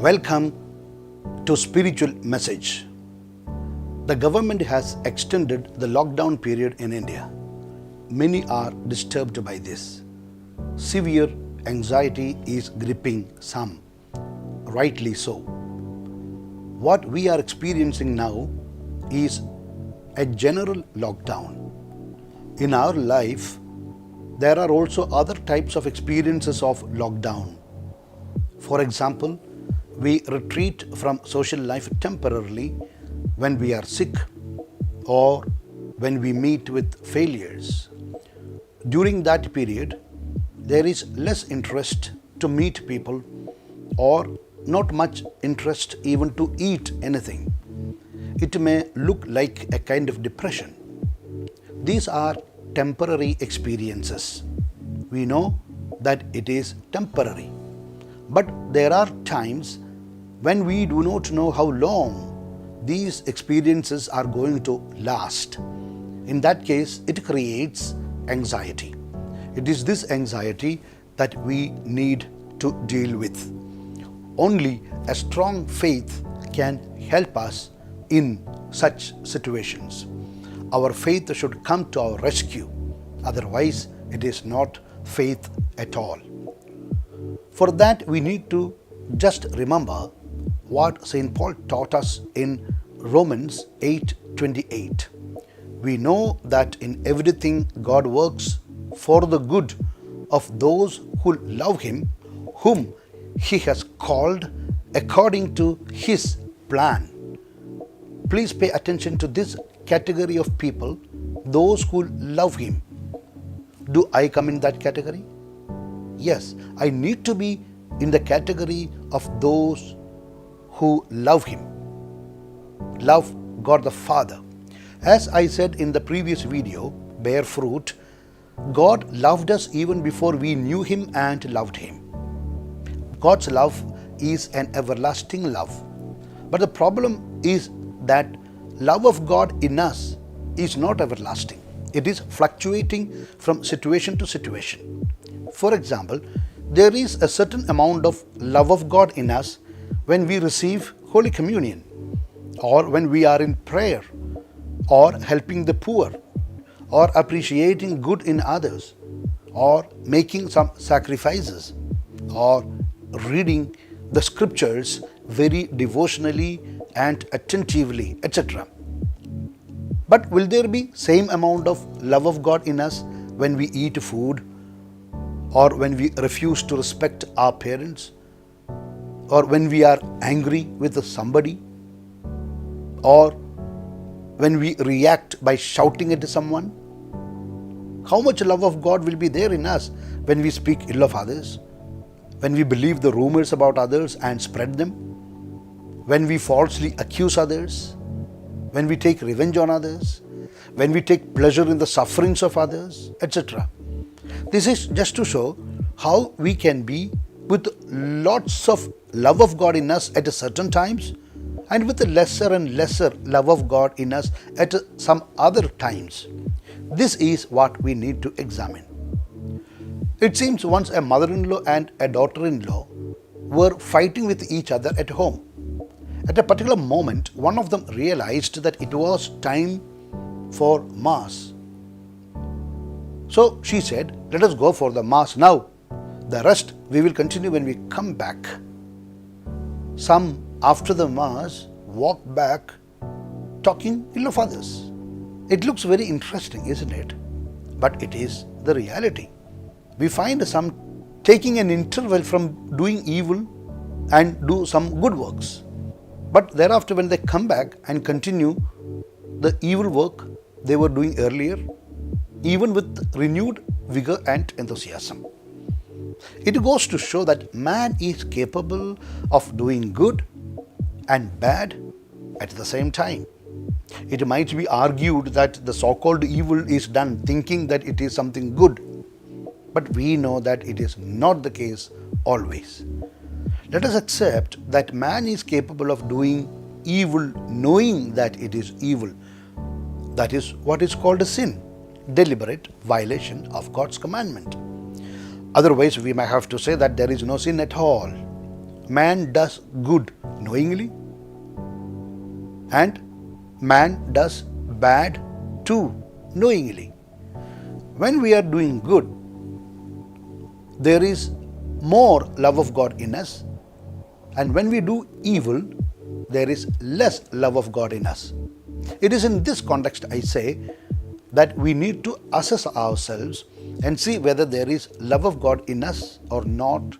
Welcome to Spiritual Message. The government has extended the lockdown period in India. Many are disturbed by this. Severe anxiety is gripping some, rightly so. What we are experiencing now is a general lockdown. In our life, there are also other types of experiences of lockdown. For example, we retreat from social life temporarily when we are sick or when we meet with failures. During that period, there is less interest to meet people or not much interest even to eat anything. It may look like a kind of depression. These are temporary experiences. We know that it is temporary. But there are times when we do not know how long these experiences are going to last. In that case, it creates anxiety. It is this anxiety that we need to deal with. Only a strong faith can help us in such situations. Our faith should come to our rescue. Otherwise, it is not faith at all. For that, we need to just remember what St. Paul taught us in Romans 8:28. We know that in everything God works for the good of those who love Him, whom He has called according to His plan. Please pay attention to this category of people, those who love Him. Do I come in that category? Yes, I need to be in the category of those who love Him, love God the Father. As I said in the previous video, bear fruit, God loved us even before we knew Him and loved Him. God's love is an everlasting love. But the problem is that love of God in us is not everlasting. It is fluctuating from situation to situation. For example, there is a certain amount of love of God in us when we receive Holy Communion, or when we are in prayer, or helping the poor, or appreciating good in others, or making some sacrifices, or reading the scriptures very devotionally and attentively, etc. But will there be same amount of love of God in us when we eat food, or when we refuse to respect our parents, or when we are angry with somebody, or when we react by shouting at someone? How much love of God will be there in us when we speak ill of others, when we believe the rumors about others and spread them, when we falsely accuse others, when we take revenge on others, when we take pleasure in the sufferings of others, etc. This is just to show how we can be with lots of love of God in us at certain times, and with lesser and lesser love of God in us at some other times. This is what we need to examine. It seems once a mother-in-law and a daughter-in-law were fighting with each other at home. At a particular moment, one of them realized that it was time for Mass. So she said, "Let us go for the Mass now. The rest we will continue when we come back." Some, after the Mass, walked back talking ill of others. It looks very interesting, isn't it? But it is the reality. We find some taking an interval from doing evil and do some good works. But thereafter, when they come back and continue the evil work they were doing earlier, even with renewed vigor and enthusiasm. It goes to show that man is capable of doing good and bad at the same time. It might be argued that the so-called evil is done thinking that it is something good, but we know that it is not the case always. Let us accept that man is capable of doing evil knowing that it is evil. That is what is called a sin, deliberate violation of God's commandment. Otherwise, we may have to say that there is no sin at all. man does good knowingly and man does bad too knowingly. When we are doing good, there is more love of God in us, and when we do evil, there is less love of God in us. It is in this context I say that we need to assess ourselves and see whether there is love of God in us or not,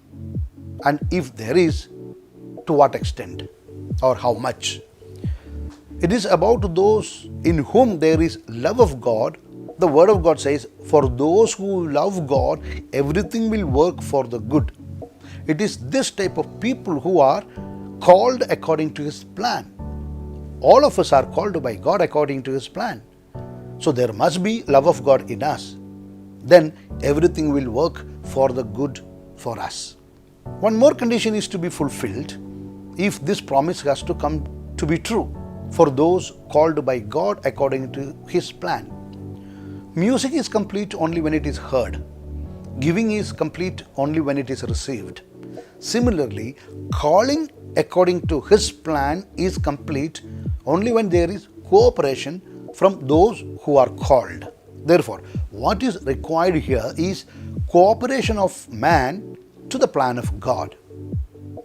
and if there is, to what extent or how much. It is about those in whom there is love of God. The Word of God says, for those who love God, everything will work for the good. It is this type of people who are called according to His plan. All of us are called by God according to His plan. So there must be love of God in us. Then everything will work for the good for us. One more condition is to be fulfilled if this promise has to come to be true for those called by God according to His plan. Music is complete only when it is heard. Giving is complete only when it is received. Similarly, calling according to His plan is complete only when there is cooperation from those who are called. Therefore, what is required here is cooperation of man to the plan of God.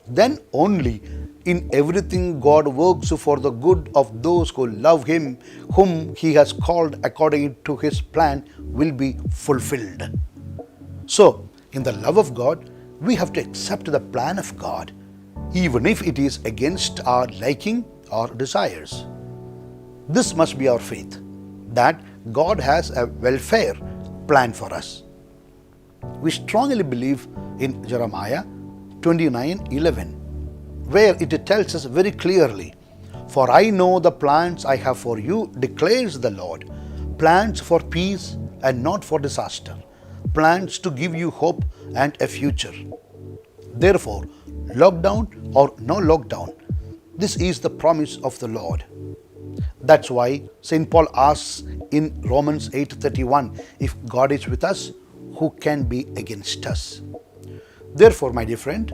Then only in everything God works for the good of those who love Him, whom He has called according to His plan, will be fulfilled. So, in the love of God, we have to accept the plan of God, even if it is against our liking or desires. This must be our faith, that God has a welfare plan for us. We strongly believe in Jeremiah 29:11, where it tells us very clearly, for I know the plans I have for you, declares the Lord, plans for peace and not for disaster, plans to give you hope and a future. Therefore, lockdown or no lockdown, this is the promise of the Lord. That's why St. Paul asks in Romans 8:31, if God is with us, who can be against us? Therefore, my dear friend,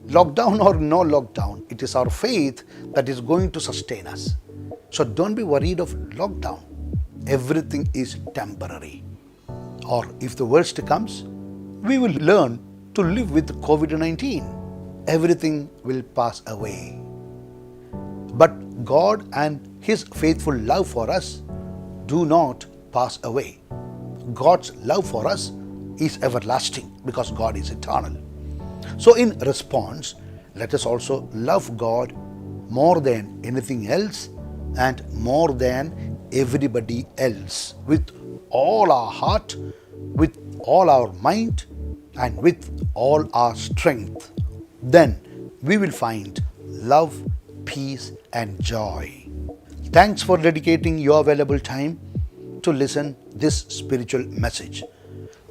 lockdown or no lockdown, it is our faith that is going to sustain us. So don't be worried of lockdown. Everything is temporary. Or if the worst comes, we will learn to live with COVID-19. Everything will pass away. But God and His faithful love for us do not pass away. God's love for us is everlasting because God is eternal. So in response, let us also love God more than anything else and more than everybody else, with all our heart, with all our mind, and with all our strength. Then we will find love, peace, and joy. Thanks for dedicating your valuable time to listen this spiritual message.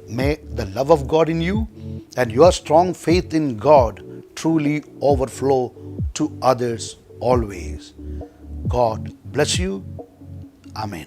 May the love of God in you and your strong faith in God truly overflow to others always. God bless you. Amen.